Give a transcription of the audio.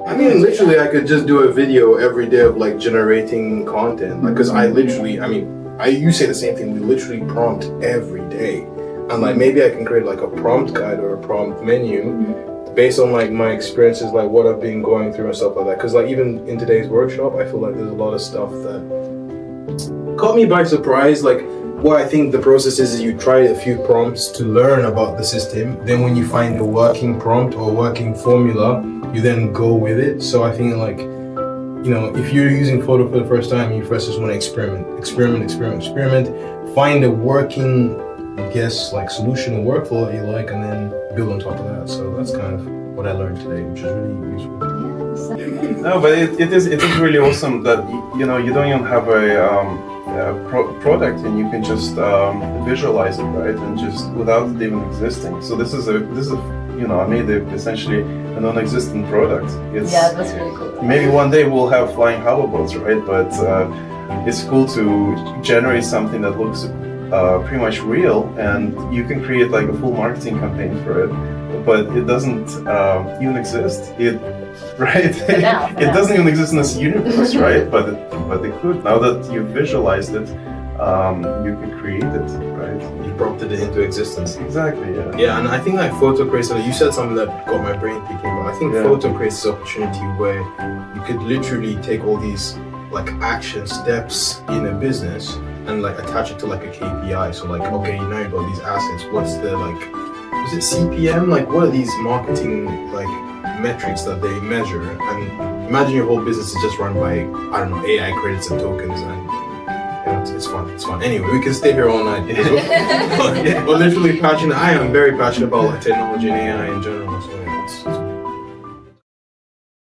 I mean, literally, I could just do a video every day of like generating content. Like, cause you say the same thing. We literally prompt every day, and like maybe I can create like a prompt guide or a prompt menu based on like my experiences, like what I've been going through and stuff like that. Cause like even in today's workshop, I feel like there's a lot of stuff that caught me by surprise. Like, what I think the process is you try a few prompts to learn about the system. Then when you find a working prompt or working formula, you then go with it. So I think like, if you're using Fotor for the first time, you first just want to experiment, find a working, like solution or workflow that you like, and then build on top of that. So that's kind of what I learned today, which is really useful. No, but it is really awesome that you don't even have a product, and you can just visualize it, right, and just without it even existing. So this is I made essentially a non-existent product. That's really cool. Maybe one day we'll have flying hoverboards, right? But it's cool to generate something that looks pretty much real, and you can create like a full marketing campaign for it, but it doesn't even exist. It doesn't even exist in this universe, right? But it could. Now that you've visualized it, you can create it, right? You prompted it into existence. Exactly, yeah. Yeah, and I think like Fotor creates, you said something that got my brain thinking, but I think Fotor creates this opportunity where you could literally take all these like action steps in a business and like attach it to like a KPI. So like, okay, now you've got these assets. What's the is it CPM? Like, what are these marketing like metrics that they measure? And imagine your whole business is just run by, I don't know, AI credits and tokens, and it's fun. Anyway, we can stay here all night. We're literally passionate. I am very passionate about like technology and AI in general. So.